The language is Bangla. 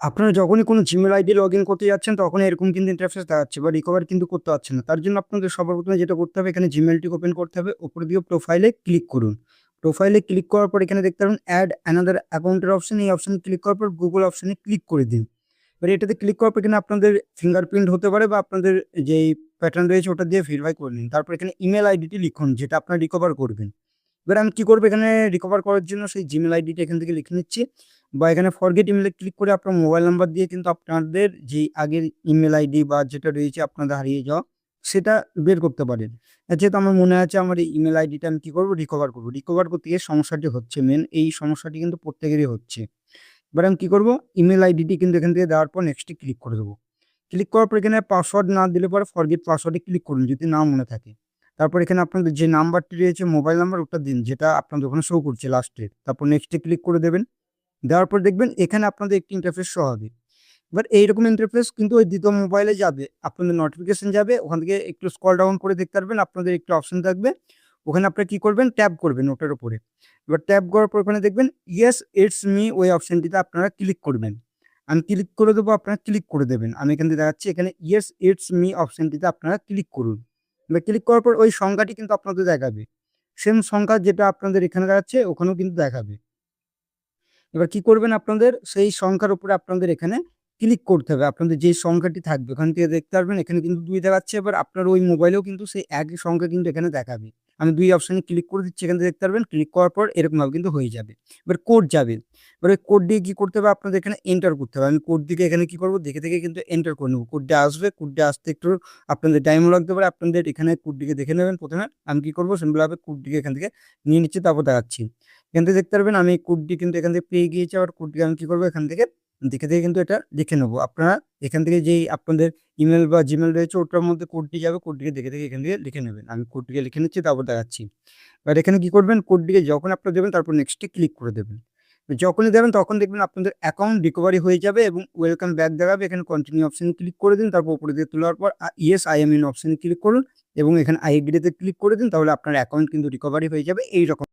আপনারা যখনই কোনো জিমেল আইডি লগ ইন করতে যাচ্ছেন তখন এরকম কিন্তু ইন্টারফেস দেখাচ্ছে বা রিকভার কিন্তু করতে পারছেন না। তার জন্য আপনাদের সবার প্রথমে যেটা করতে হবে, এখানে জিমেলটি ওপেন করতে হবে। উপরে দিয়ে প্রোফাইলে ক্লিক করুন। প্রোফাইলে ক্লিক করার পর এখানে দেখতে পাবেন অ্যাড অ্যানাদার অ্যাকাউন্টের অপশন। এই অপশনে ক্লিক করার পর গুগল অপশনে ক্লিক করে দিন। এবার এটাতে ক্লিক করার পর এখানে আপনাদের ফিঙ্গারপ্রিন্ট হতে পারে বা আপনাদের যেই প্যাটার্ন রয়েছে ওটা দিয়ে ভেরিফাই করে নিন। তারপর এখানে ইমেল আইডিটি লিখুন যেটা আপনারা রিকভার করবেন। এবার আমি কি করবো, এখানে রিকভার করার জন্য সেই জিমেল আইডিটা এখান থেকে লিখে নিচ্ছি, বা এখানে ফরগেট ইমেলে ক্লিক করে আপনার মোবাইল নাম্বার দিয়ে কিন্তু আপনাদের যে আগের ইমেল আইডি বা যেটা রয়েছে আপনাদের হারিয়ে যাওয়া সেটা বের করতে পারেন। যেহেতু আমার মনে আছে আমার এই ইমেল আইডিটা আমি কি করবো, রিকভার করতে গিয়ে সমস্যাটি হচ্ছে, মেন এই সমস্যাটি কিন্তু প্রত্যেকেরই হচ্ছে। এবার আমি কি করবো, ইমেল আইডিটি কিন্তু এখান থেকে দেওয়ার পর নেক্সটে ক্লিক করে দেবো। ক্লিক করার পর এখানে পাসওয়ার্ড না দিলে পরে ফরগেট পাসওয়ার্ডে ক্লিক করুন যদি না মনে থাকে। তারপর এখানে আপনাদের যে নাম্বারটি রয়েছে মোবাইল নাম্বার ওটা দিন যেটা আপনাদের ওখানে শো করছে লাস্টে। তারপর নেক্সটে ক্লিক করে দেবেন। দেওয়ার পর দেখবেন এখানে আপনাদের একটি ইন্টারফেস শো হবে। এবার এইরকম ইন্টারফেস কিন্তু ওই দ্বিতীয় মোবাইলে যাবে, আপনাদের নোটিফিকেশন যাবে, ওখান থেকে একটু স্ক্রল ডাউন করে দেখতে পারবেন আপনাদের একটি অপশন থাকবে। ওখানে আপনারা কি করবেন, ট্যাপ করবেন ওটার উপরে। এবার ট্যাপ করার পর ওখানে দেখবেন ইয়েস ইটস মি, ওই অপশনটিতে আপনারা ক্লিক করবেন। আমি ক্লিক করে দেবো, আপনারা ক্লিক করে দেবেন। আমি এখান থেকে দেখাচ্ছি, এখানে ইয়েস ইটস মি অপশনটিতে আপনারা ক্লিক করুন। এবার ক্লিক করার পর ওই সংখ্যাটি কিন্তু আপনাদের দেখাবে, সেম সংখ্যা যেটা আপনাদের এখানে দেখাচ্ছে ওখানেও কিন্তু দেখাবে। এবার কি করবেন, আপনাদের সেই সংখ্যার উপরে আপনাদের এখানে ক্লিক করতে হবে। আপনাদের যে সংখ্যাটি থাকবে ওখান থেকে দেখতে পারবেন এখানে কিন্তু ২ দেখাচ্ছে। এবার আপনার ওই মোবাইলেও কিন্তু সেই একই সংখ্যা কিন্তু এখানে দেখাবে। আমি ২ অপশনে ক্লিক করে দিচ্ছি, এখান থেকে দেখতে পারবেন। ক্লিক করার পর এরকমভাবে কিন্তু হয়ে যাবে। এবার কোড যাবে। এবার ওই কোড দিয়ে কি করতে হবে, আপনাদের এখানে এন্টার করতে হবে। আমি কোড দিকে এখানে কি করব, দেখে কিন্তু এন্টার করে নেব। কোডটা আসবে, কোডটা আসতে একটু আপনাদের টাইমও লাগতে পারে। আপনাদের এখানে কোডটিকে দেখে নেবেন প্রথমে। আমি কি করব, সিম্পলভাবে কোডটিকে এখান থেকে নিয়ে নিচ্ছি, তারপর দেখাচ্ছি। এখান থেকে দেখতে পারবেন আমি কোডটি কিন্তু এখান থেকে পেয়ে গিয়েছি। আবার কোডটি আমি কি করবো, এখান থেকে দেখে কিন্তু এটা লিখে নেবো। আপনারা এখান থেকে যেই আপনাদের ইমেল বা জিমেল রয়েছে ওটার মধ্যে কোডটি যাবে, কোডটিকে দেখে এখান থেকে লিখে নেবেন। আমি কোডটিকে লিখে নিচ্ছি, তারপর দেখাচ্ছি। এবার এখানে কি করবেন, কোডটিকে যখন আপনারা দেবেন তারপর নেক্সটে ক্লিক করে দেবেন। যখনই দেবেন তখন দেখবেন আপনাদের অ্যাকাউন্ট রিকভারি হয়ে যাবে এবং ওয়েলকাম ব্যাক দেখাবে। এখানে কন্টিনিউ অপশনে ক্লিক করে দিন, তারপর উপরে দিয়ে তোলার পর ইয়েস আই এম ইন অপশনে ক্লিক করুন এবং এখানে আই এগ্রিতে ক্লিক করে দিন। তাহলে আপনার অ্যাকাউন্ট কিন্তু রিকভারি হয়ে যাবে। এইরকম